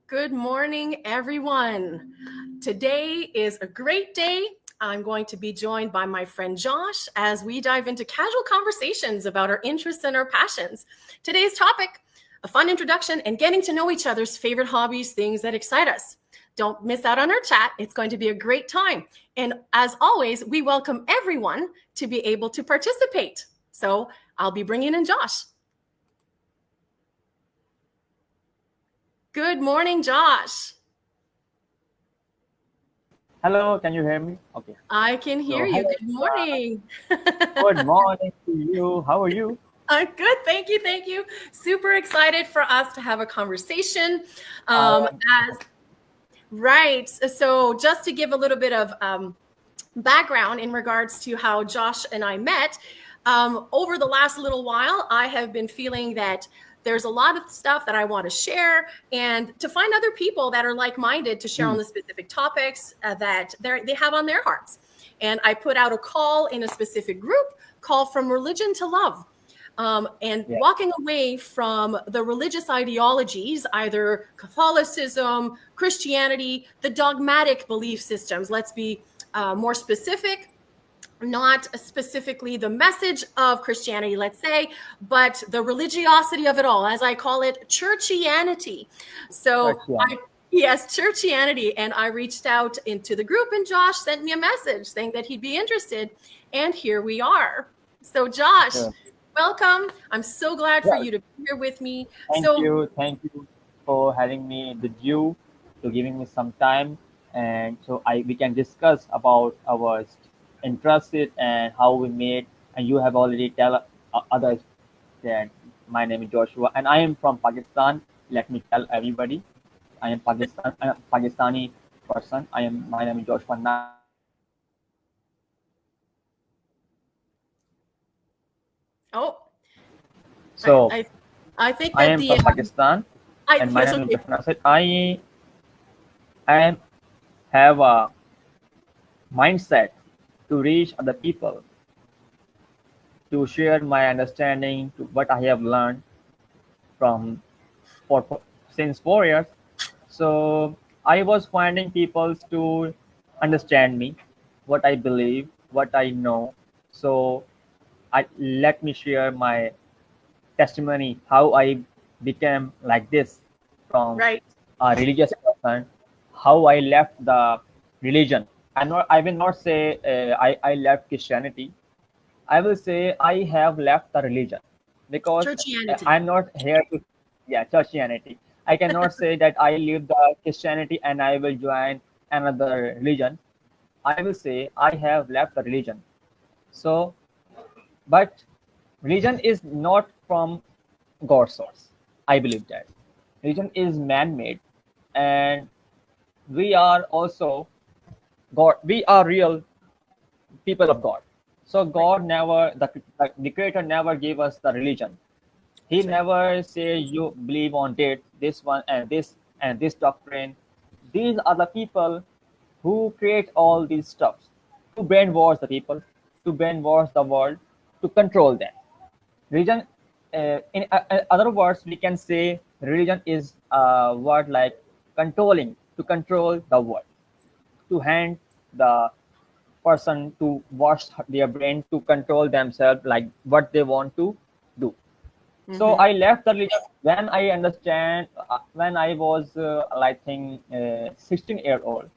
Good morning, everyone. Today is a great day. I'm going to be joined by my friend Josh as we dive into casual conversations about our interests and our passions. Today's topic, a fun introduction and getting to know each other's favorite hobbies, things that excite us. Don't miss out on our chat. It's going to be a great time. And as always, we welcome everyone to be able to participate. So I'll be bringing in Josh. Good morning, Josh. Hello, can you hear me? Okay. I can hear you. Hello, Good morning. good morning to you. How are you? I'm good. Thank you. Thank you. Super excited for us to have a conversation. Um, Right. So just to give a little bit of background in regards to how Josh and I met, over the last little while, I have been feeling that there's a lot of stuff that I want to share and to find other people that are like-minded to share on the specific topics that they have on their hearts. And I put out a call in a specific group called From Religion to Love. And yeah, walking away from the religious ideologies, either Catholicism, Christianity, the dogmatic belief systems. Let's be more specific, not specifically the message of Christianity, let's say, but the religiosity of it all, as I call it, churchianity. So yes, churchianity. And I reached out into the group and Josh sent me a message saying that he'd be interested. And here we are. So Josh, sure. welcome. I'm so glad for you to be here with me. Thank you for having me with you, to giving me some time, and so we can discuss about our interests and how we made. And you have already tell others that my name is Joshua, and I am from Pakistan. Let me tell everybody, I am Pakistani person. My name is Joshua. Oh, So I think I that am from Pakistan, and my yes, name is okay. Joshua Nasir. I have a mindset to reach other people, to share my understanding to what I have learned from since 4 years. So I was finding people to understand me, what I believe, what I know. So I let me share my testimony how I became like this from Right. a religious person, how I left the religion. I will not say I left Christianity. I will say I have left the religion because Churchianity. I'm not here to, yeah, Christianity. I cannot say that I leave the Christianity and I will join another religion. I will say I have left the religion. So, but religion is not from God's source. I believe that religion is man-made, and we are also God. We are real people of God. So Right. God never, the Creator never gave us the religion. He That's right. never say you believe on this one and this doctrine. These are the people who create all these stuffs to brainwash the people, to brainwash the world, to control them. Religion, in other words, we can say religion is a word like controlling, to control the world, to hand the person to wash their brain, to control themselves like what they want to do. So Mm-hmm. I left the religion when I understand, when I was I think 16-year old.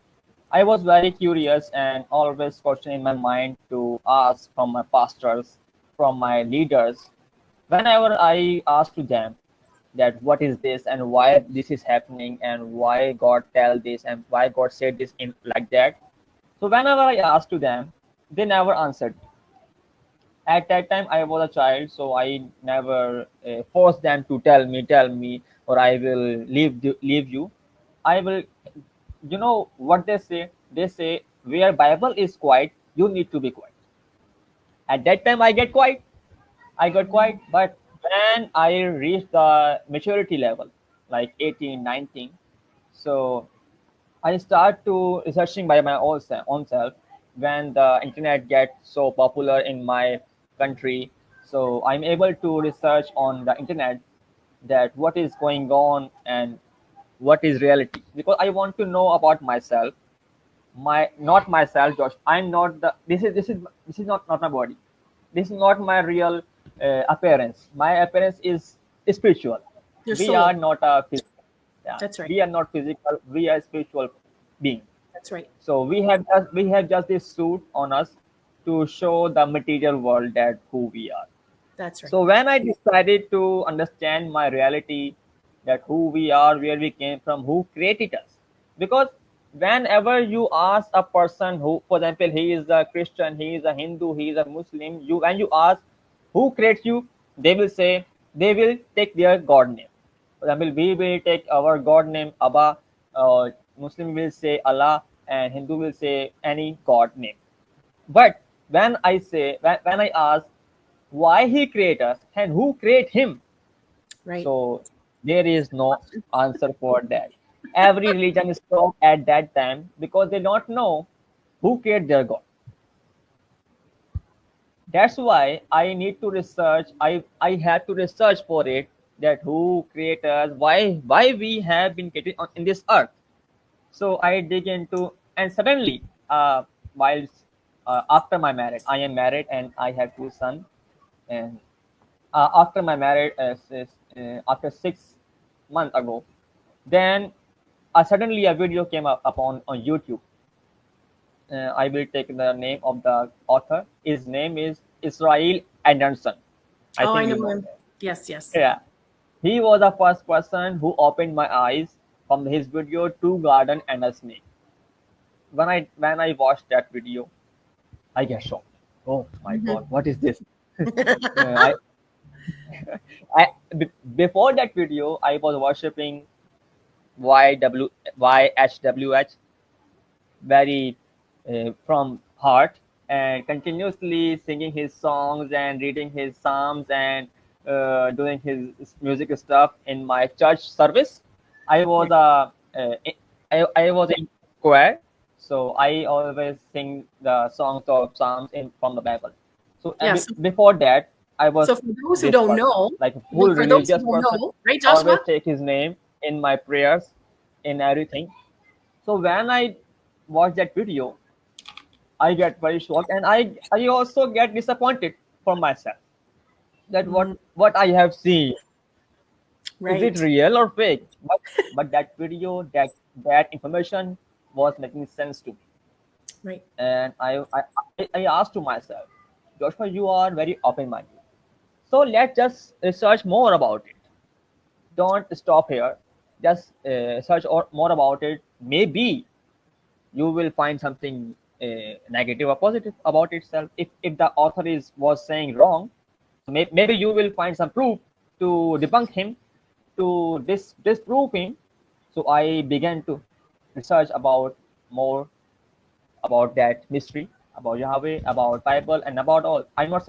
I was very curious and always questioning my mind to ask from my pastors, from my leaders. Whenever I ask to them that what is this and why this is happening and why God tell this and why God said this in like that. So whenever I asked to them, they never answered. At that time, I was a child, so I never forced them to tell me, or I will leave you. I will, you know what they say? They say where Bible is quiet, you need to be quiet. At that time, I got quiet, but when I reached the maturity level, like 18, 19, so I start to researching by my own self when the internet gets so popular in my country. So I'm able to research on the internet that what is going on and what is reality, because I want to know about myself. Not myself, Josh. I'm not the. This is not my body. This is not my real appearance. My appearance is spiritual. Your We are soul. not a physical. Yeah, That's right. we are not physical. We are spiritual being. That's right. So we have just this suit on us to show the material world that who we are. That's right. So when I decided to understand my reality, that who we are, where we came from, who created us, because whenever you ask a person who, for example, he is a Christian, he is a Hindu, he is a Muslim, you when you ask who creates you, they will say they will take their God name. For example, we will take our God name Abba, Muslim will say Allah, and Hindu will say any God name. But when I ask why he create us and who create him, Right. so there is no answer for that. Every religion stopped at that time because they don't know who created their God. That's why I need to research. I had to research for it, that who created us, why we have been created in this earth. So I dig into, and suddenly, while after my marriage, I am married and I have two sons. And after my marriage, after 6 months ago, then suddenly a video came up upon on YouTube. I will take the name of the author. His name is Israel Anderson. I Oh, I think you know know him. that. Yes, yes. Yeah, he was the first person who opened my eyes from his video Two Garden and a Snake. When I watched that video, I get shocked. Oh my God, Mhm. what is this? I, before that video, I was worshiping YHWH very from heart, and continuously singing his songs and reading his psalms and doing his music stuff in my church service. I was Right. I was in choir, so I always sing the songs of psalms in from the Bible. So Yeah. So, before that, I was so for those who this don't person, know, like a full for those who religious don't person. know, right, Always Joshua? take his name in my prayers, in everything. So when I watch that video, I get very shocked, and I also get disappointed for myself, that Mhm. what I have seen, is it Right. real or fake? But that video, that information was making sense to me, Right. and I asked to myself, Joshua, you are very open minded, so let's just research more about it. Don't stop here. Just search more about it. Maybe you will find something negative or positive about itself. If the author is was saying wrong, so maybe you will find some proof to debunk him, to disprove him. So I began to research about more about that mystery, about Yahweh, about Bible, and about all. I will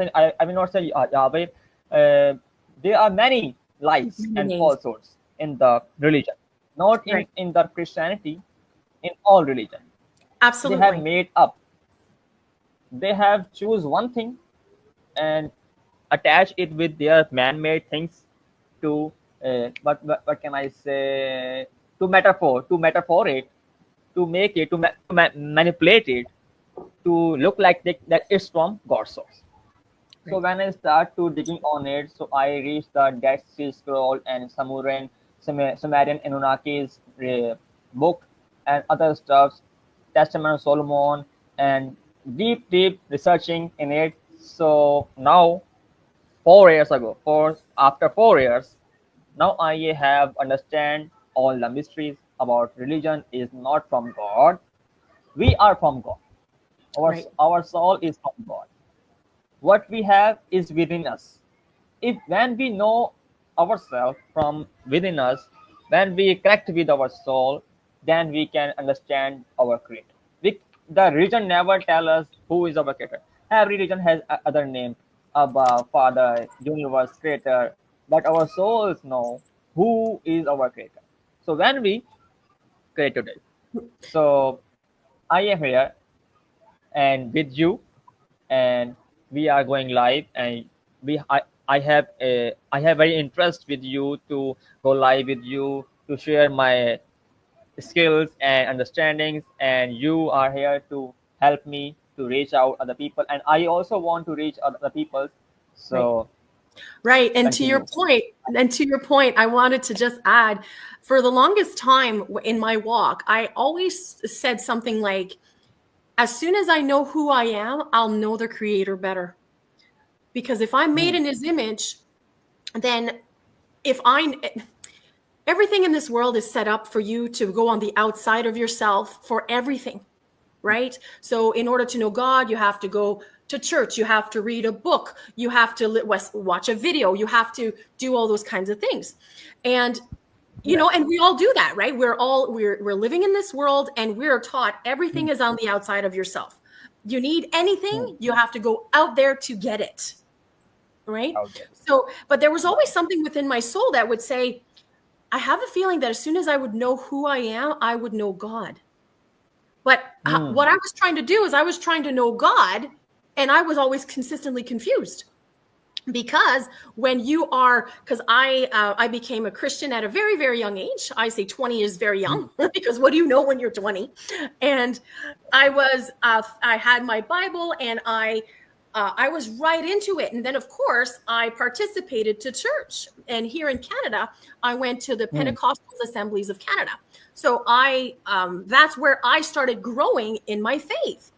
not say Yahweh. Uh, there are many lies Many and names. falsehoods in the religion, not Right. in the Christianity, in all religion. They have Absolutely. made up. They have choose one thing and attach it with their man-made things to what can I say, to metaphor it, to make it, to manipulate it, to look like that it's from God's source. So Right. when I start to digging on it, so I reach the Dead Sea Scroll and Sumerian Anunnaki's book and other stuffs, Testament of Solomon, and deep researching in it. So now, 4 years ago, after 4 years, now I have understand all the mysteries about religion is not from God. We are from God. Our Right. our soul is from God. What we have is within us. If when we know ourselves from within us, when we connect with our soul, then we can understand our creator. The religion never tell us who is our creator. Every religion has other name, Abba, Father, Universe, Creator, but our souls know who is our creator. So when we create today, so I am here and with you, and we are going live, and I have very interest with you to go live with you, to share my skills and understandings, and you are here to help me to reach out other people, and I also want to reach other people. Right. So Right. continue. And to your point, I wanted to just add, for the longest time in my walk, I always said something like, as soon as I know who I am, I'll know the creator better. Because if I'm made Hmm. in his image, then if everything in this world is set up for you to go on the outside of yourself for everything, right? So in order to know God, you have to go to church, you have to read a book, you have to watch a video, you have to do all those kinds of things. And Right. and we all do that, right? We're living in this world, and we're taught Hmm. everything is on the outside of yourself. You need anything, Hmm. you have to go out there to get it, right? Out there. So, but there was always Right. something within my soul that would say, I have a feeling that as soon as I would know who I am, I would know God. But Hmm. what I was trying to do is I was trying to know God, and I was always consistently confused. Because when you are, because I became a Christian at a very, very young age. I say 20 is very Hmm. young because what do you know when you're 20? And I had my Bible, and I was right into it. And then, of course, I participated to church. And here in Canada, I went to the Hmm. Pentecostal Assemblies of Canada. So that's where I started growing in my faith.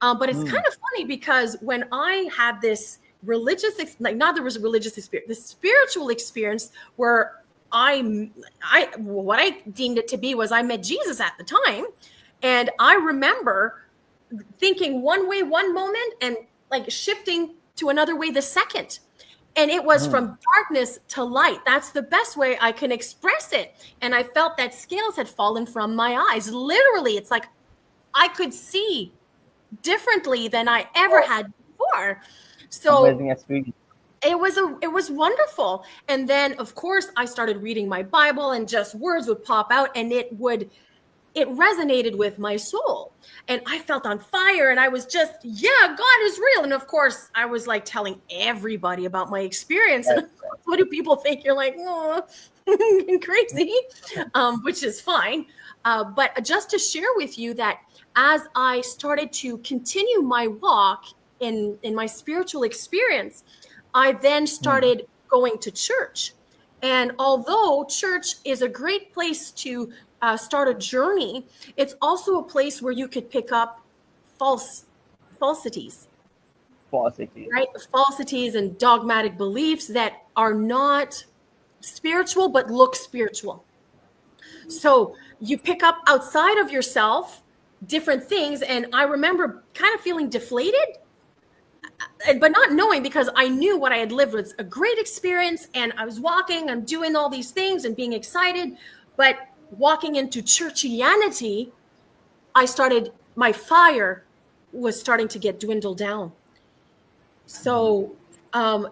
But it's Hmm. kind of funny because when I had this not there was a religious experience, the spiritual experience where what I deemed it to be was I met Jesus at the time. And I remember thinking one way one moment and like shifting to another way the second. And it was Hmm. from darkness to light. That's the best way I can express it. And I felt that scales had fallen from my eyes. Literally, it's like I could see differently than I ever Wow. had before. So Amazing experience. it was wonderful. And then of course I started reading my Bible, and just words would pop out, and it resonated with my soul, and I felt on fire, and I was just, yeah, God is real. And of course I was like telling everybody about my experience, Yes. and what do people think? You're like, oh, crazy, which is fine. But just to share with you that as I started to continue my walk in my spiritual experience, I then Hmm. started going to church. And although church is a great place to start a journey, it's also a place where you could pick up falsities, Positive. right? Falsities and dogmatic beliefs that are not spiritual but look spiritual. So you pick up outside of yourself different things. And I remember kind of feeling deflated, but not knowing, because I knew what I had lived was a great experience, and I was walking, I'm doing all these things and being excited. But walking into churchianity, my fire was starting to get dwindled down. So, and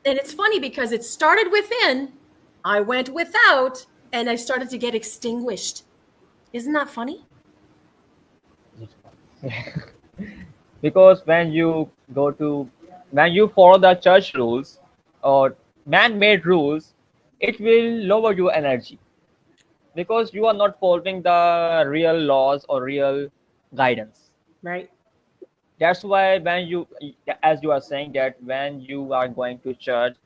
it's funny because it started within, I went without, and I started to get extinguished. Isn't that funny? Because when you follow the church rules or man-made rules, it will lower your energy because you are not following the real laws or real guidance. Right. That's why when you, as you are saying, that when you are going to church,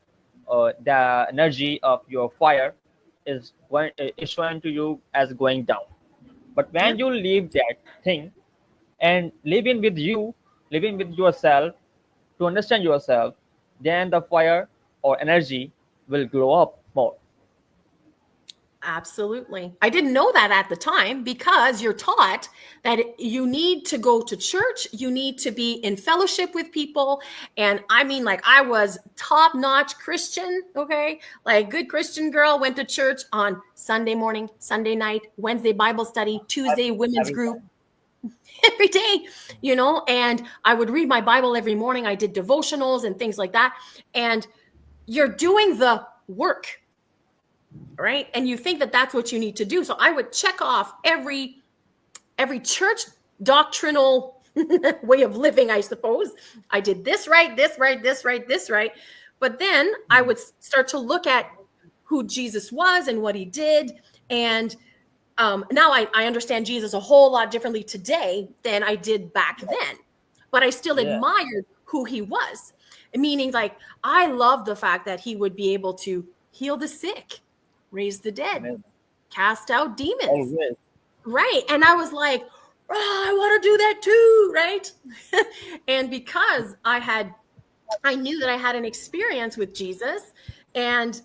the energy of your fire is showing to you as going down. But Yeah. when you leave that thing and living with yourself, to understand yourself, then the fire or energy will grow up more. Absolutely. I didn't know that at the time, because you're taught that you need to go to church, you need to be in fellowship with people. And I mean, like, I was top-notch Christian, okay? Like, good Christian girl, went to church on Sunday morning, Sunday night, Wednesday Bible study, Tuesday women's Every group, time. every day, and I would read my Bible every morning. I did devotionals and things like that. And you're doing the work, right? And you think that that's what you need to do. So I would check off every church doctrinal way of living, I suppose. I did this right, this right, this right, this right. But then I would start to look at who Jesus was and what he did. And now I understand Jesus a whole lot differently today than I did back then. But I still Yeah. admired who he was. Meaning, like, I love the fact that he would be able to heal the sick, raise the dead, Amazing. cast out demons. Always. Right. And I was like, oh, I want to do that too. Right. And because I knew that I had an experience with Jesus and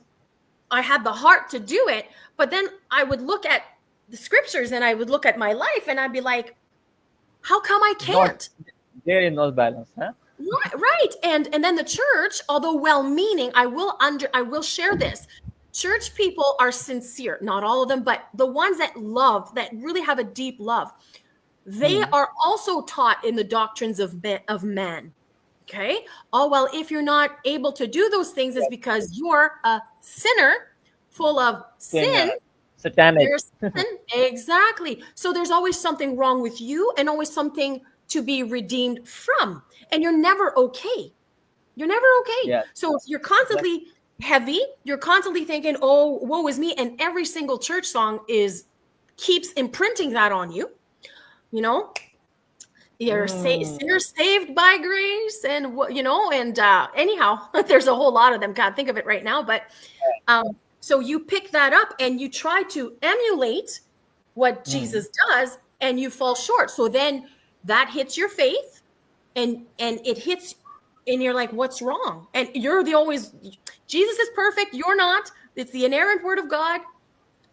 I had the heart to do it. But then I would look at the scriptures and I would look at my life and I'd be like, how come I Not can't? there is no balance, huh? Right. And then the church, although well-meaning, I will share this. Church people are sincere, not all of them, but the ones that love, that really have a deep love, they Hmm. are also taught in the doctrines of man. Okay. Oh, well, if you're not able to do those things, it's Yes. because you're a sinner full of Saying sin. satanic. There's sin. Exactly. So there's always something wrong with you and always something to be redeemed from. And you're never okay. You're never okay. Yes. So if you're Like, constantly heavy, you're constantly thinking, oh, woe is me. And every single church song keeps imprinting that on you. You know, you're saved by grace, and anyhow, there's a whole lot of them. Can't think of it right now, but so you pick that up and you try to emulate what Jesus does, and you fall short. So then that hits your faith, and it hits, and you're like, what's wrong? And Jesus is perfect, you're not. It's the inerrant word of God,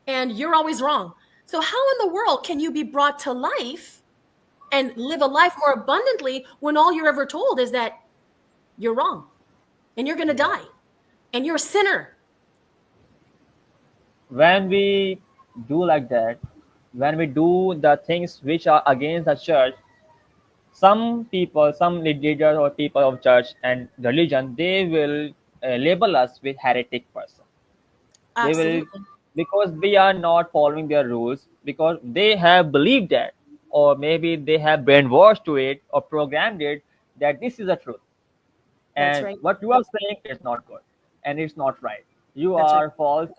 and you're always wrong. So how in the world can you be brought to life and live a life more abundantly when all you're ever told is that you're wrong and you're going to die and you're a sinner? when we do like that, when we do the things which are against the church, some people, some leaders or people of church and religion, they will label us with heretic person. They will, Absolutely. because we are not following their rules, because they have believed that, or maybe they have brainwashed to it or programmed it that this is the truth, That's and right. what you are saying is not good and it's not right, you That's right. are false.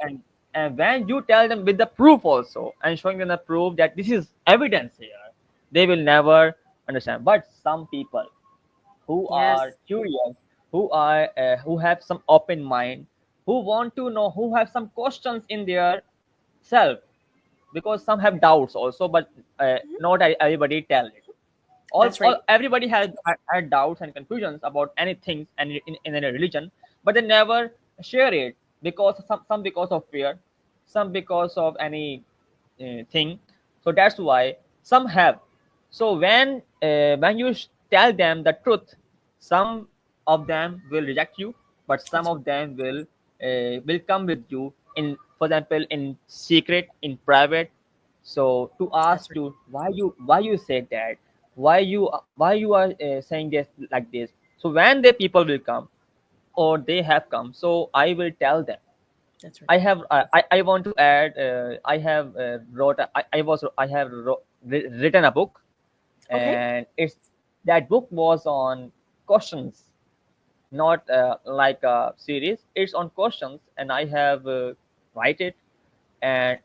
And when you tell them with the proof also and showing them the proof that this is evidence here, they will never understand. But some people who Yes. are curious, who have some open mind, who want to know, who have some questions in their self, because some have doubts also, but Mhm. not everybody tell it. That's right. Everybody had doubts and confusions about anything and in any religion, but they never share it, because some because of fear, some because of any thing. So that's why some have. So when you tell them the truth, some of them will reject you, but some That's of them will come with you in, for example, in secret, in private. So to that's ask right. you why you said that, why you are saying this like this. So when the people will come, or they have come, so I will tell them. That's right. I want to add, I have wrote a- I have written a book, Okay. and it's that book was on questions, not like a series. It's on questions, and I have write it, and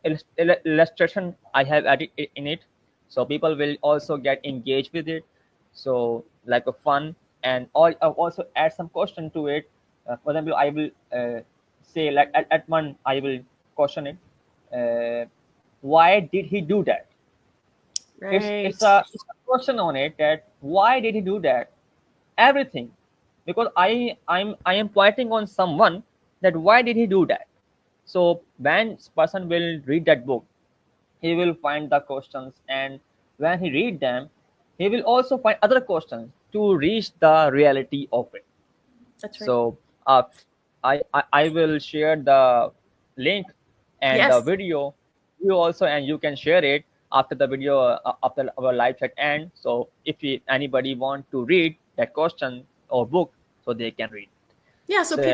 illustration I have added in it, so people will also get engaged with it. So like a fun, and I also add some question to it. For example, I will say, like, at one I will question it. Why did he do that? it's it's Right. a it's a question on it, that why did he do that, everything, because I am pointing on someone, that why did he do that. So when person will read that book, he will find the questions, and when he read them, he will also find other questions to reach the reality of it. That's right. So I will share the link and the Yes. video, you also, and you can share it after the video, after our live chat end. So if anybody want to read that question or book, so they can read. Yeah. So Then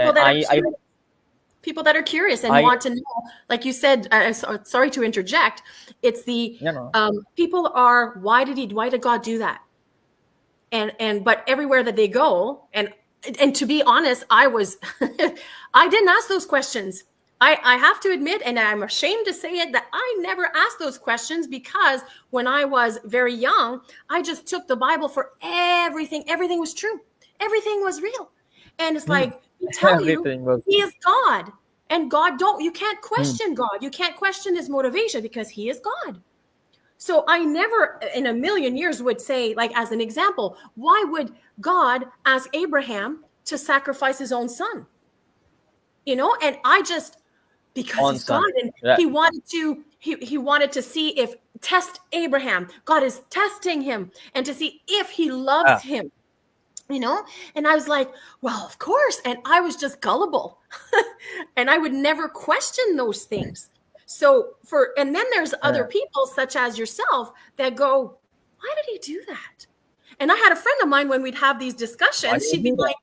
people that are curious and I want to know, like you said, sorry to interject. It's the you know people are, why did God do that? But everywhere that they go, and to be honest, I didn't ask those questions I have to admit, and I'm ashamed to say it, that I never asked those questions because when I was very young, I just took the Bible for everything. Everything was true. Everything was real. And it's Hmm. like, he tell you Everything was. he is God. And God you can't Hmm. question God. You can't question his motivation because he is God. So I never in a million years would say, like, as an example, why would God ask Abraham to sacrifice his own son? And I just, because On he's God, sun. and Yeah. he wanted to see if test Abraham. God is testing him and to see if he loves Ah. him. And I was like, well, of course. And I was just gullible. And I would never question those things. And then there's other Yeah. people such as yourself that go, why did he do that? And I had a friend of mine, when we'd have these Why discussions, do you do that?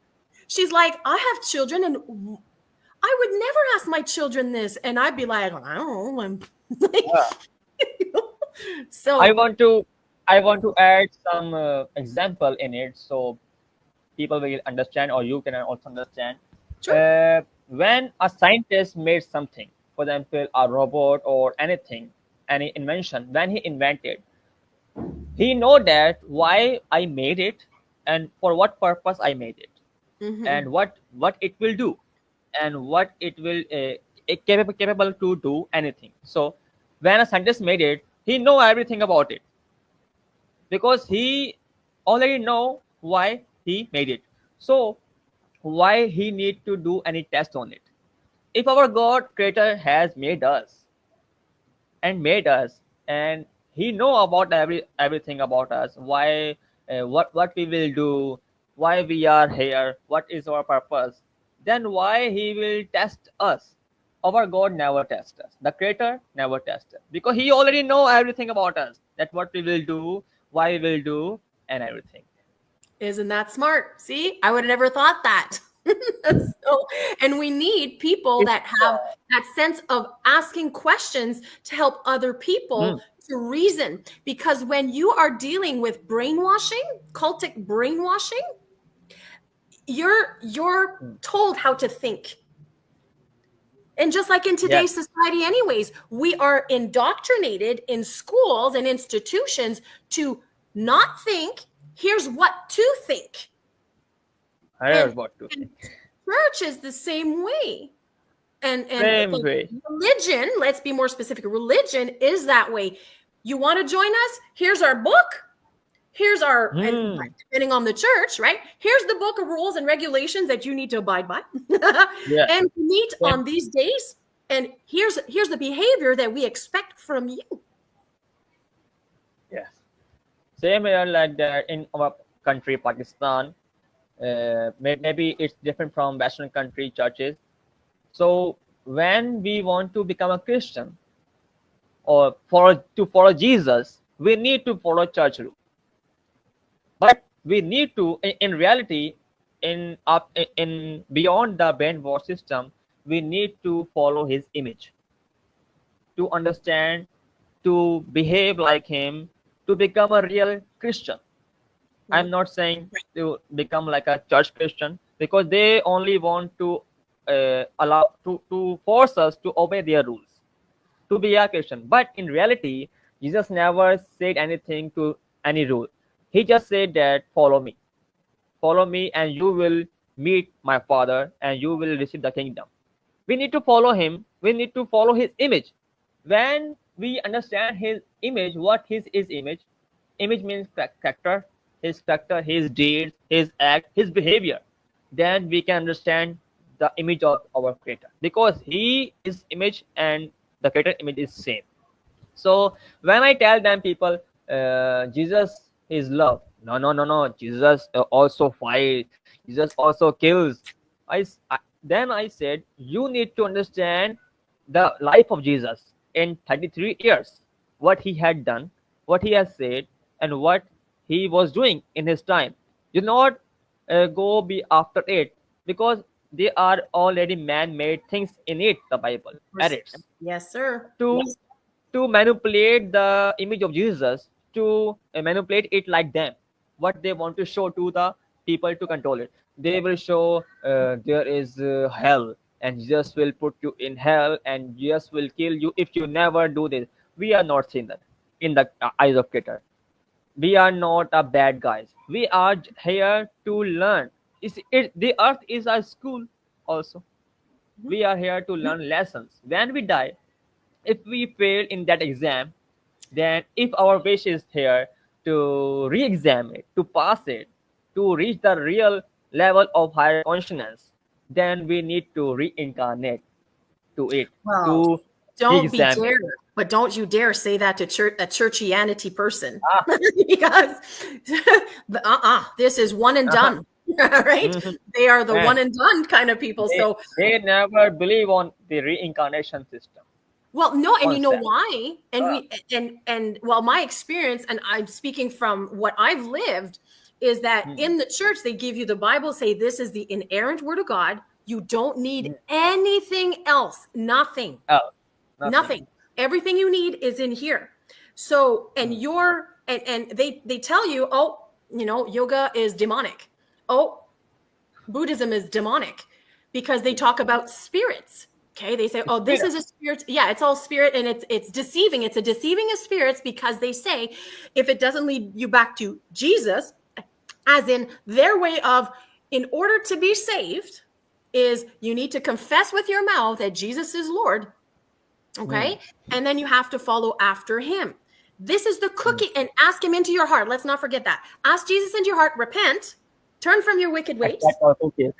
she's like, I have children, and I would never ask my children this. And I'd be like, I don't know. I'm like, Yeah. I so want to I want to add some example in it so people will understand, or you can also understand. sure. When a scientist made something, for example, a robot or anything, any invention, when he invented, he know that why I made it and for what purpose I made it, Hmm. and what it will do, and what it will capable to do anything. So when a scientist made it, he know everything about it because he already know why he made it. So why he need to do any test on it? If our God creator has made us and he know about everything about us, why, what we will do, why we are here, what is our purpose, then why he will test us? Our God never tests us, the creator never tests us, because he already know everything about us, that what we will do, why we will do, and everything. Isn't that smart? See, I would have never thought that. And we need people It's that have that sense of asking questions to help other mm, people to reason. Because when you are dealing with brainwashing, cultic brainwashing, you're mm, told how to think. And just like in yes, today's society, anyways, we are indoctrinated in schools and institutions to not think. Here's what to think. here's And, what to and think. church is the same way. And Same like way. religion, let's be more specific. Religion is that way. You want to join us? Here's our book. Here's our, and Hmm. depending on the church, right? Here's the book of rules and regulations that you need to abide by. Yeah. And meet Same. on these days. And here's the behavior that we expect from you. Yes. Same here, like that in our country, Pakistan. Maybe it's different from Western country churches. So when we want to become a Christian or to follow Jesus, we need to follow church rule. But we need to, in reality, in beyond the brainwash system, we need to follow His image, to understand, to behave like Him, to become a real Christian. I'm Right. not saying to become like a church Christian, because they only want to allow to force us to obey their rules, to be a Christian. But in reality, Jesus never said anything to any rule. He just said that follow me, and you will meet my Father, and you will receive the kingdom. We need to follow him. We need to follow his image. When we understand his image, what his image? Image means character, his deeds, his act, his behavior. Then we can understand the image of our creator, because he is image and the creator image is same. So when I tell them people, Jesus is love. No, no, no, no. Jesus also fight. Jesus also kills. Then I said, you need to understand the life of Jesus in 33 years, what he had done, what he has said, and what he was doing in his time. Do not go be after it, because they are already man-made things in it. The Bible Of course. edits Yes, sir. to Yes. to manipulate the image of Jesus, to manipulate it like them, what they want to show to the people to control it. They will show there is hell. and Jesus will put you in hell, and Jesus will kill you if you never do this. We are not sinner in the eyes of Creator. We are not a bad guys. We are here to learn. The earth is a school also. We are here to learn lessons. When we die, if we fail in that exam, then if our wish is here to re-examine it, to pass it, to reach the real level of higher consciousness, then we need to reincarnate to it, Well, to don't be re-examine. dare, but don't you dare say that to a churchianity person, Ah, because this is one and done, right? mhm. They are the one And and done kind of people. they, So, they never believe on the reincarnation system well, no, and you know concept. why? And Ah, we and well, my experience, and I'm speaking from what I've lived, is that mm, in the church they give you the Bible, say this is the inerrant word of God. You don't need mm. anything else, nothing. Oh, nothing. Nothing. Everything you need is in here. So, and Mm. you're and they tell you, oh, yoga is demonic. Oh, Buddhism is demonic, because they talk about spirits. Okay, they say, oh, this Spirit. is a spirit. Yeah, it's all spirit, and it's deceiving. It's a deceiving of spirits, because they say if it doesn't lead you back to Jesus, as in their way of, in order to be saved, is you need to confess with your mouth that Jesus is Lord. Mm, Okay. And then you have to follow after him. This is the mm. cookie, and ask him into your heart. Let's not forget that. Ask Jesus into your heart, repent, turn from your wicked ways, Expect our cookies.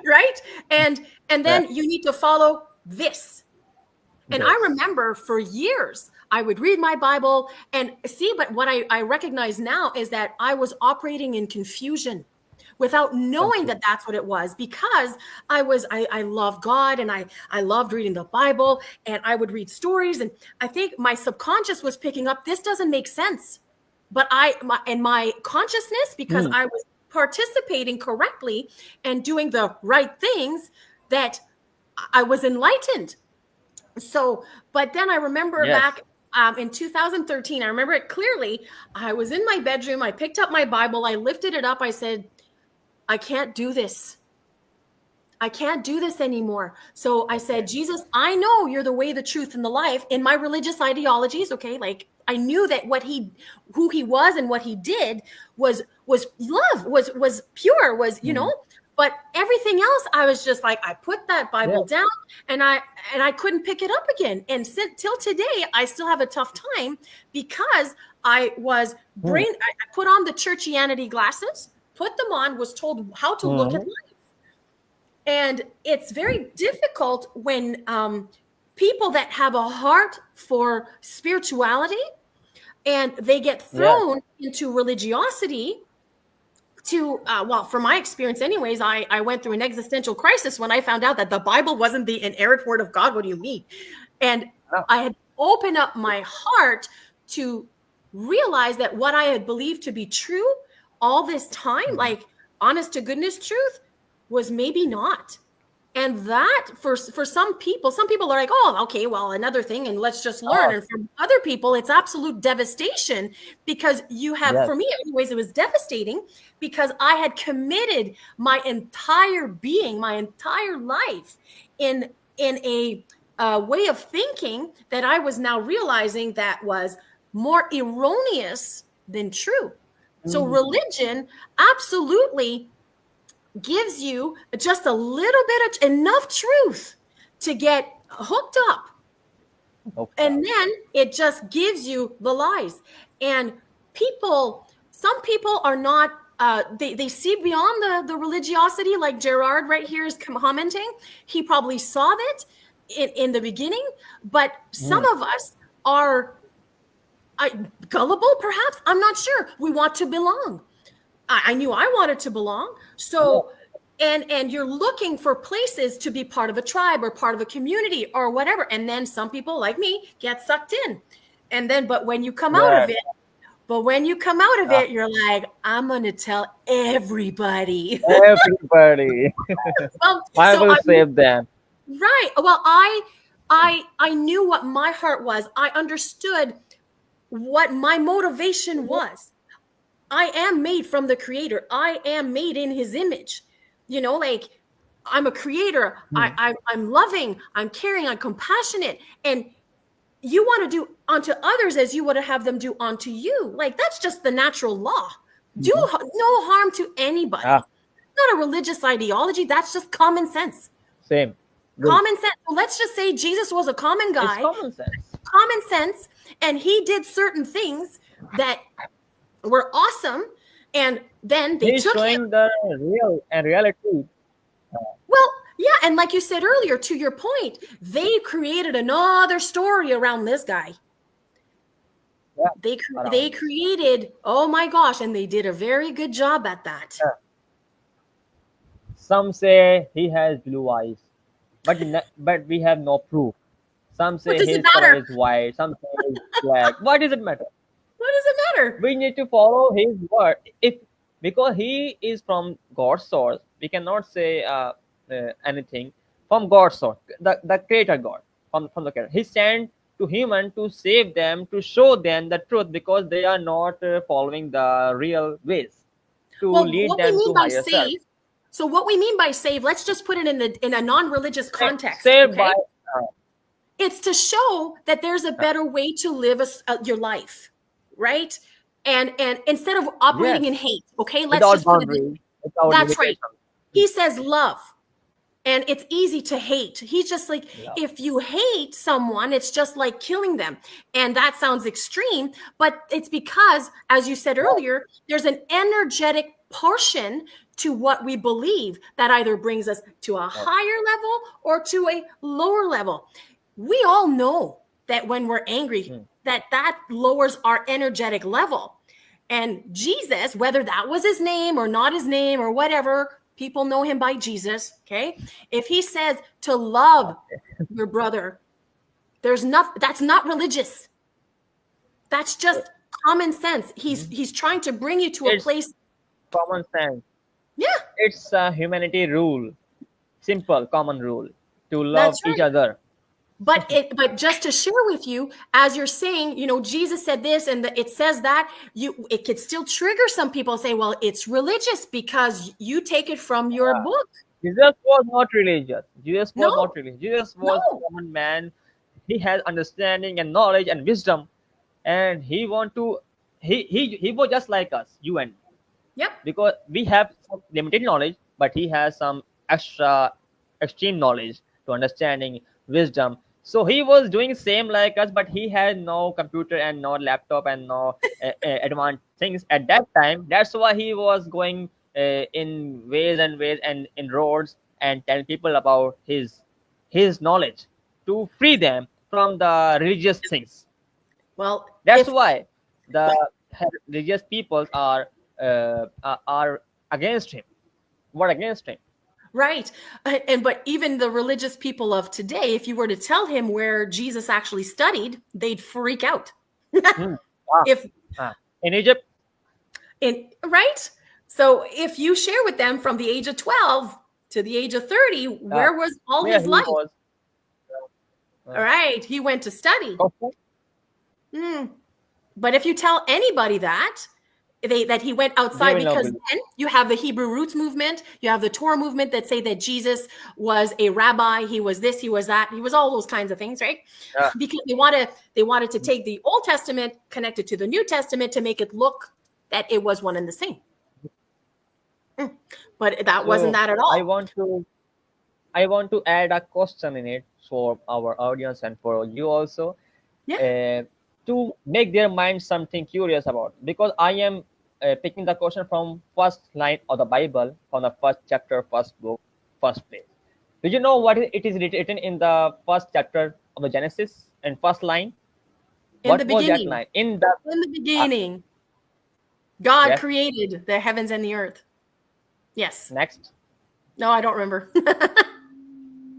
right? And Yeah. then you need to follow this. And I This. remember for years, I would read my Bible and see, but what I recognize now is that I was operating in confusion without knowing Confused. that that's what it was, because I love God, and I loved reading the Bible, and I would read stories, and I think my subconscious was picking up, this doesn't make sense. But my consciousness, because Mm. I was participating correctly and doing the right things, that I was enlightened. So, but then I remember Yes. back in 2013, I remember it clearly. I was in my bedroom. I picked up my Bible. I lifted it up. I said, I can't do this. I can't do this anymore. So I Okay. said, Jesus, I know you're the way, the truth, and the life. In my religious ideologies, okay, like I knew that who he was and what he did was love, was pure, was, Mm. but everything else, I was just like, I put that Yeah. Bible down, and I couldn't pick it up again. And till today, I still have a tough time, because I was Mm. I put on the churchianity glasses, put them on, was told how to look at Mm. life. And it's very difficult when people that have a heart for spirituality, and they get Yes. thrown into religiosity to, well, from my experience anyways, I went through an existential crisis when I found out that the Bible wasn't the inerrant word of God. What do you mean? And Ah. I had opened up my heart to realize that what I had believed to be true all this time, Mm. like honest to goodness truth, was maybe not. And that, for some people are like, oh, okay, well, another thing, and let's just learn. Oh, And for other people, it's absolute devastation, because you have, yes. for me anyways, it was devastating, because I had committed my entire being, my entire life, in a way of thinking that I was now realizing that was more erroneous than true. So Mm. religion absolutely gives you just a little bit of enough truth to get hooked up, Hooked up. and then it just gives you the lies. And some people are not, they see beyond the religiosity, like Gerard right here is commenting. He probably saw that in the beginning, but some Mm. of us are, I, gullible, perhaps. I'm not sure. We want to belong. I knew I wanted to belong. Yeah. So, and you're looking for places to be part of a tribe or part of a community or whatever. And then some people like me get sucked in. And then, but when you come out of Yes. it, Ah. you're like, I'm going to tell everybody. Everybody. Well, I so will I, save them. right. Well, I knew what my heart was. I understood what my motivation was. I am made from the creator. I am made in his image. Like I'm a creator. I'm loving. I'm caring. I'm compassionate. And you want to do unto others as you would have them do unto you. Like that's just the natural law. Do Mhm. no harm to anybody. Ah, Not a religious ideology. That's just common sense. same. Good. Common sense. So let's just say Jesus was a common It's guy, common sense. common sense, and he did certain things that were awesome. And then they He's took him. showing the real and reality. Uh, Well, yeah. And like you said earlier, to your point, they created another story around this guy. yeah, They around this. created, oh my gosh, and they did a very good job at that. Yeah. Some say he has blue eyes, but we have no proof. Some What say does it his color matter? is white. Some say it's black. What does it matter? What does it matter? We need to follow his word. If because he is from God's source, we cannot say anything from God's source, the Creator God, from the Creator. He sent to human to save them, to show them the truth, because they are not following the real ways, to Well, lead what we them mean to by higher self. save, so what we mean by save, let's just put it in a non-religious context, Saved by okay? It's to show that there's a better way to live your life, right? And instead of operating in yes, hate, okay, let's without just put it this boundaries, way. without That's right. limitations. He says love. And it's easy to hate. He's just like, Love. if you hate someone, it's just like killing them. And that sounds extreme, but it's because, as you said earlier, there's an energetic portion to what we believe that either brings us to a higher level or to a lower level. We all know that when we're angry, that lowers our energetic level. And Jesus, whether that was his name or not his name or whatever, people know him by Jesus. Okay. If he says to love your brother, that's not religious. That's just common sense. He's trying to bring you to a It's place. common sense. Yeah, It's a humanity rule, simple common rule, to love that's each right. other. But just to share with you, as you're saying, Jesus said this and it says that, it could still trigger some people and say, well, it's religious because you take it from your book. Jesus was not religious. Jesus was not No, religious. Jesus was no. common man. He has understanding and knowledge and wisdom, and he want to. He was just like us, you and me, Yep. because we have some limited knowledge, but he has some extra extreme knowledge to understanding wisdom. So he was doing same like us, but he had no computer and no laptop and no advanced things at that time. That's why he was going in ways and ways and in roads and telling people about his knowledge to free them from the religious things. Well, That's if why the religious peoples are against him. What against him? right. But even the religious people of today, if you were to tell him where Jesus actually studied, they'd freak out. Hmm. Ah, If in Egypt, right? So if you share with them from the age of 12 to the age of 30, uh, where was all where his he life? was. All right, he went to study. Okay. But if you tell anybody that he went They outside, will not because believe. then you have the Hebrew roots movement, you have the Torah movement that say that Jesus was a rabbi, he was this, he was that, he was all those kinds of things, right? Yeah. Because they wanted to take the Old Testament, connect it to the New Testament to make it look that it was one and the same. But that wasn't So that at I all. want to I want to add a question in it for our audience and for you also, Yeah. to make their mind something curious about, because I am picking the question from first line of the Bible, from the first chapter, first book, first place. Do you know what it is written in the first chapter of the Genesis and first line? In the What was that beginning, line in the in the uh, beginning, God yes, created the heavens and the earth. Yes. next? No, I don't remember.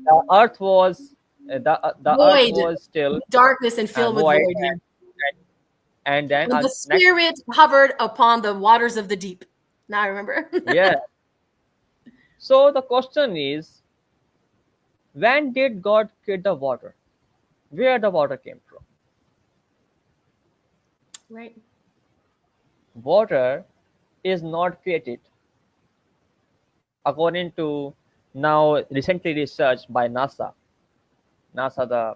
The earth was the earth Void, was still darkness and filled with void, void. Yeah. and then And the next. Spirit hovered upon the waters of the deep. Now I remember. Yeah. So the question is, when did God create the water? Where the water came from? Right. Water is not created according to now recently researched by NASA, the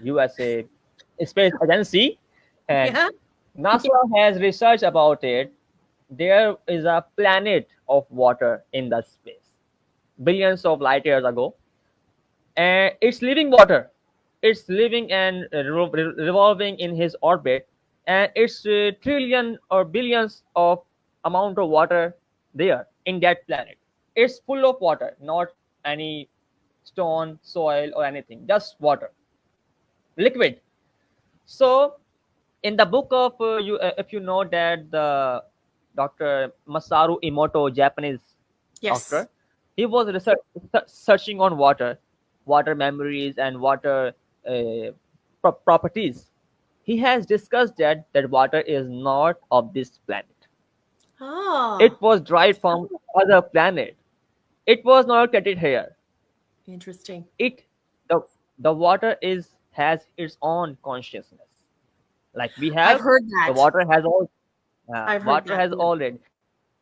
USA space agency, and Yeah. NASA has researched about it. There is a planet of water in the space, billions of light years ago, and it's living water. It's living and revolving in his orbit, and it's trillion or billions of amount of water there in that planet. It's full of water, not any stone, soil, or anything, just water, liquid. So, in the book of if you know that the Dr. Masaru Emoto, Japanese Yes. doctor, he was searching on water memories, and water uh, properties. He has discussed that water is not of this planet. Ah, It was derived from other planet. It was not created here. interesting. It the the water is has its own consciousness. Like we I've have, heard the that. water has all I've heard water that. has Yeah. already.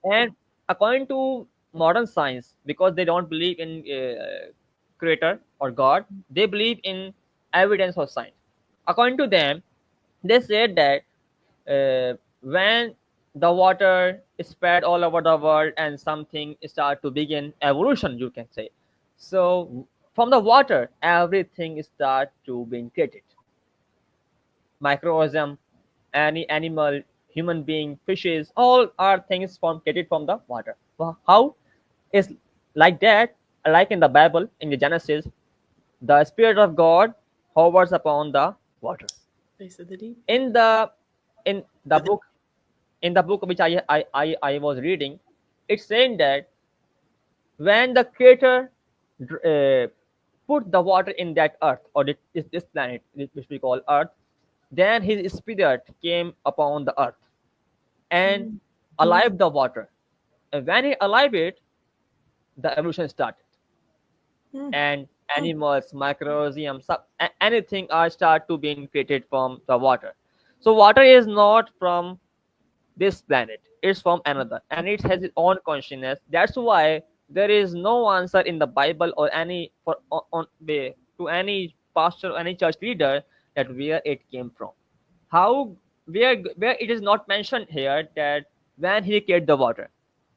And according to modern science, because they don't believe in creator or God, they believe in evidence of science. According to them, they said that when the water is spread all over the world and something start to begin evolution, you can say. So from the water, everything start to being created. Microorganism, any animal, human being, fishes, all are things created from the water. So how is like that? Like in the Bible, in the Genesis, the Spirit of God hovers upon the water. Face of the deep. In the in the book in the book which I was reading, it's saying that when the Creator put the water in that earth, or this planet which we call Earth, then His Spirit came upon the earth and Mm. alive the water. And when He alive it, the evolution started, Mm. and Mm. animals, microorganisms, anything are start to being created from the water. So water is not from this planet, it's from another, and it has its own consciousness. That's why there is no answer in the Bible or any for to any pastor or any church leader that where it came from. How, where it is not mentioned here that when He created the water.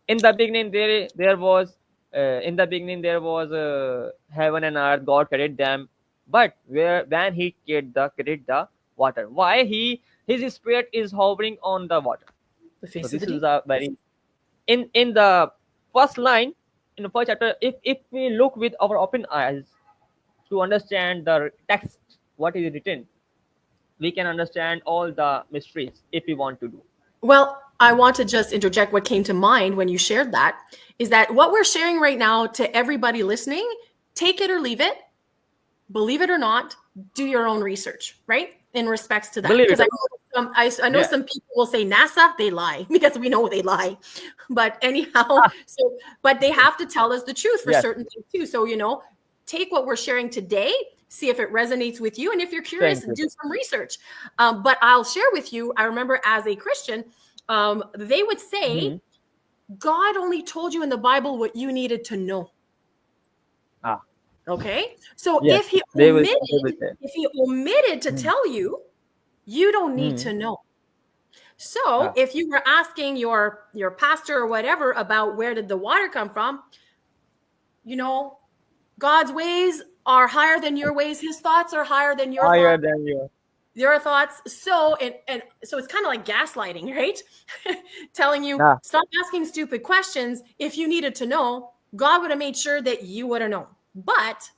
In the beginning there was in the beginning there was heaven and earth, God created them. But where when He created the water, why His Spirit is hovering on the water. The So face of the this is deep. a very, in the first line, in the first chapter, if we look with our open eyes to understand the text, what is written, we can understand all the mysteries if we want to do. Well, I want to just interject what came to mind when you shared that is that what we're sharing right now to everybody listening, take it or leave it, believe it or not, do your own research, right? In respects to that. Believe it Because or not. I know Yeah. some people will say NASA, they lie because we know they lie. But anyhow, so, but they have to tell us the truth for Yes. certain things too. So, take what we're sharing today, see if it resonates with you. And if you're curious, Thank you. do some research. But I'll share with you, I remember as a Christian, they would say, Hmm. God only told you in the Bible what you needed to know. Ah, Okay. So yes. They will. They will say. if he omitted to Hmm. tell you, you don't need Hmm. to know. So Ah, if you were asking your pastor or whatever about where did the water come from, you know, God's ways are higher than your ways. His thoughts are higher than your higher thoughts. than you. Your thoughts. So and so it's kind of like gaslighting, right? Telling you Ah, stop asking stupid questions. If you needed to know, God would have made sure that you would have known. But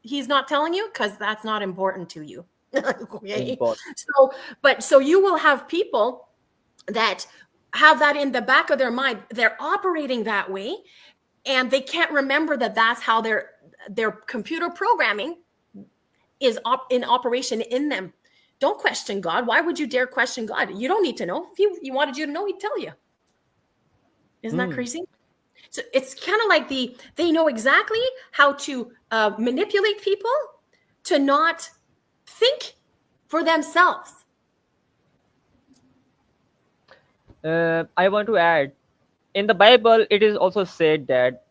he's not telling you because that's not important to you. Okay. important. So you will have people that have that in the back of their mind. They're operating that way and they can't remember that that's how their computer programming is in operation in them. Don't question God. Why would you dare question God? You don't need to know. If he wanted you to know, he'd tell you. Isn't that Hmm. crazy? So it's kind of like they know exactly how to manipulate people to not think for themselves. I want to add, in the Bible, it is also said that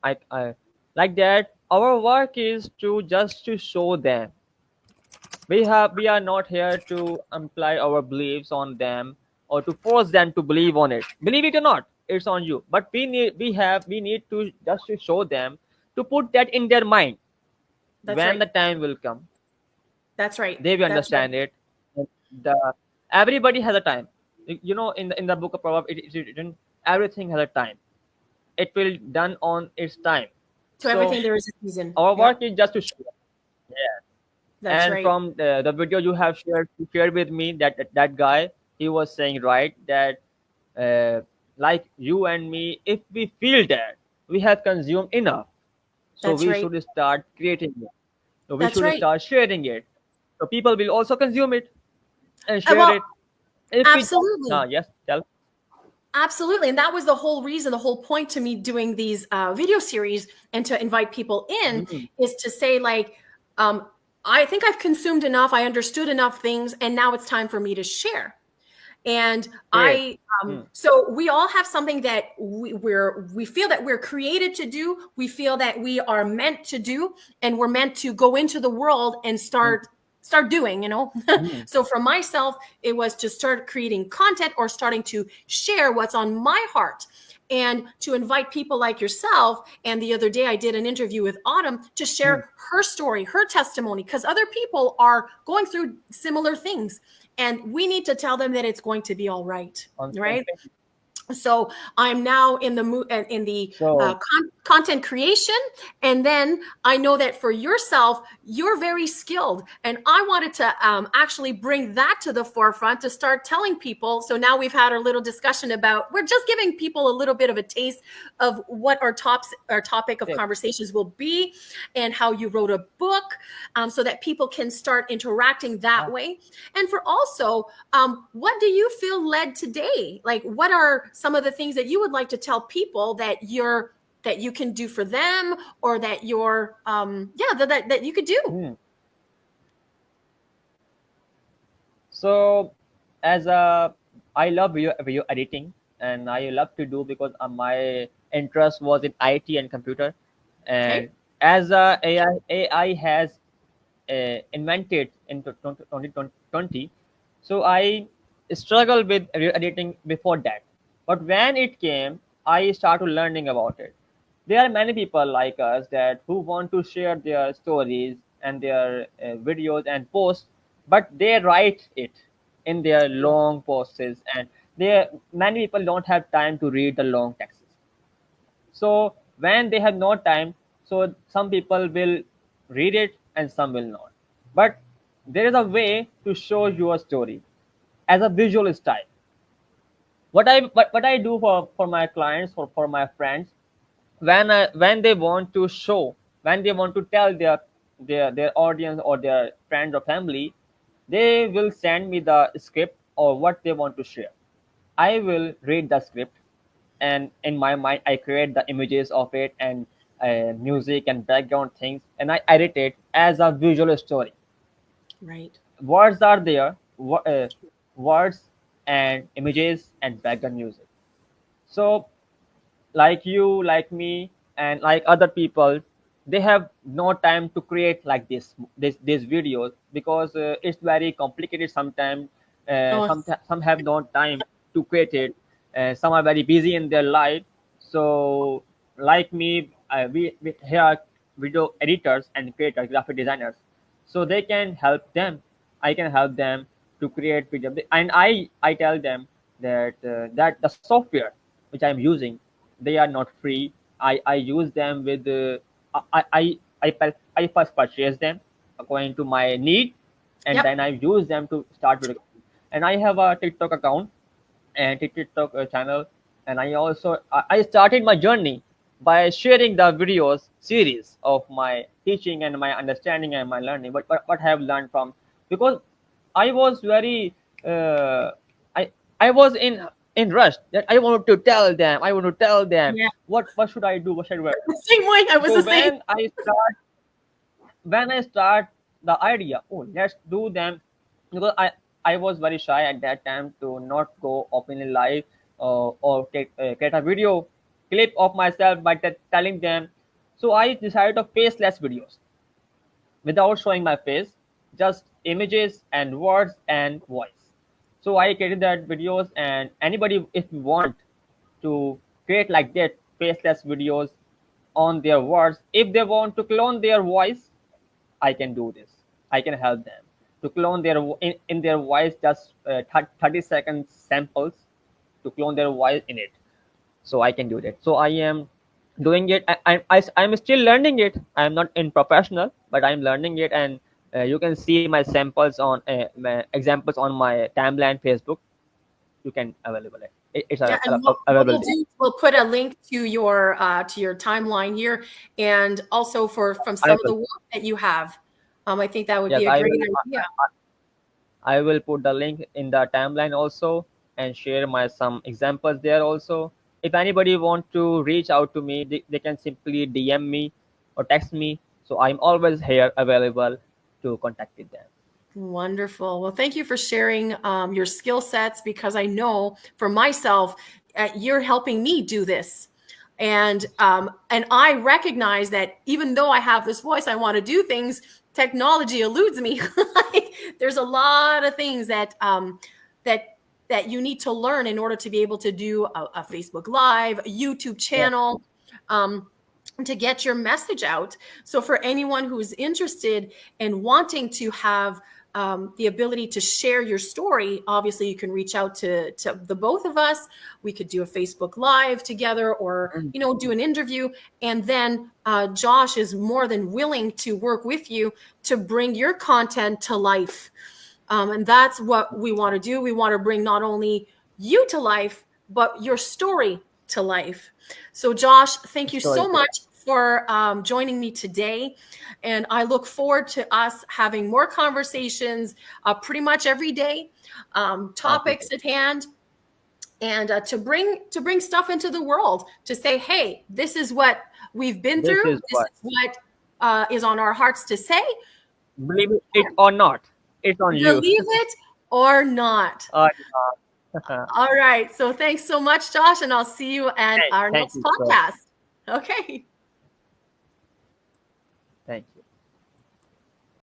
I like that. Our work is to just to show them. We are not here to imply our beliefs on them or to force them to believe on it. Believe it or not, it's on you. But we need to just to show them, to put that in their mind. That's When right. the time will come, That's right. they will That's right. understand it. The Everybody has a time. You know, in the book of Proverbs, it is written, everything has a time. It will done on its time. To So everything there is a season. our Yep. work is just to show. Yeah. That's And right. from the video you have shared with me, that guy, he was saying right that uh, like you and me, if we feel that we have consumed enough, so That's we right. should start creating it. So we That's should right. start sharing it. So people will also consume it and share Well, it. If we just absolutely. yes, tell. Absolutely. And that was the whole reason, the whole point to me doing these video series and to invite people in Mm, is to say, like, um, I think I've consumed enough, I understood enough things, and now it's time for me to share. And great. I, Mm, so we all have something that we feel that we're created to do. We feel that we are meant to do, and we're meant to go into the world and mm, start doing, you know. mm, So for myself, it was to start creating content or starting to share what's on my heart and to invite people like yourself. And the other day I did an interview with Autumn to mm. share her story, her testimony, because other people are going through similar things and we need to tell them that it's going to be all right, On same right? thing. So I'm now in the So content creation, and then I know that for yourself, you're very skilled, and I wanted to actually bring that to the forefront to start telling people. So now we've had our little discussion about, we're just giving people a little bit of a taste of what our topic of yeah. conversations will be, and how you wrote a book, so that people can start interacting that Ah, way. And for also, what do you feel led today? Like, what are some of the things that you would like to tell people that you can do for them, or that you're, that you could do? mm. So, as a, I love video editing, and I love to do because my interest was in IT and computer, Okay. and as a AI has invented in 2020, so I struggled with video editing before that. But when it came, I started learning about it. There are many people like us that who want to share their stories and their videos and posts, but they write it in their long posts, and there many people don't have time to read the long texts. So when they have no time, so some people will read it and some will not. But there is a way to show your story as a visual style. What I do for my clients, for my friends, when they want to show, when they want to tell their audience or their friends or family, they will send me the script or what they want to share. I will read the script, and in my mind I create the images of it and music and background things, and I edit it as a visual story. Right. Words are there, words and images and background music. So like you, like me, and like other people, they have no time to create like these videos because it's very complicated sometimes. Oh, Some have no time to create it. Some are very busy in their life. So like me, we here are video editors and creators, graphic designers, so they can help them. I can help them to create video, and I tell them that that the software which I'm using, they are not free. I use them with I first purchase them according to my need, and yep. then I use them to start with. And I have a TikTok account and TikTok channel, and I started my journey by sharing the videos series of my teaching and my understanding and my learning. What I have learned from, because I was very uh, I I was in rush that I wanted to tell them. I want to tell them Yeah. what should I do, what should I do. Same way. I was So the same. when I start the idea, oh, let's do them, because I was very shy at that time to not go openly live or create a video clip of myself by telling them So I decided to faceless videos without showing my face, just images and words and voice. So I created that videos, and anybody if you want to create like that faceless videos on their words, if they want to clone their voice, I can do this. I can help them to clone their in their voice, just 30 seconds samples to clone their voice in it. So I can do that. So I am doing it. I'm still learning it. I'm not in professional, but I'm learning it. And you can see my samples on my examples on my timeline Facebook. You can available it. It's Yeah, and what available we'll there. do, we'll put a link to your timeline here, and also from I some of will. the work that you have. I think that would Yes, be a I great will. idea. I will put the link in the timeline also, and share my some examples there also. If anybody want to reach out to me, they can simply DM me or text me. So I'm always here available to contact with them. Wonderful. Well, thank you for sharing your skill sets, because I know for myself, you're helping me do this. And I recognize that even though I have this voice, I want to do things. Technology eludes me. Like, there's a lot of things that that you need to learn in order to be able to do a Facebook Live, a YouTube Yeah. channel. Um, to get your message out. So, for anyone who's interested in wanting to have the ability to share your story, obviously you can reach out to the both of us. We could do a Facebook Live together, or Mm. do an interview, and then Josh is more than willing to work with you to bring your content to life. And that's what we want to do. We want to bring not only you to life, but your story to life. So, Josh, thank you Story so to life. much for joining me today. And I look forward to us having more conversations pretty much every day, Every topics day. at hand, and to bring stuff into the world, to say, hey, this is what we've been This through. is This what, is what is on our hearts to say. believe it or not, it's on you. Believe it or not. Uh, All right. So thanks so much, Josh, and I'll see you at our thank next you so podcast. Okay.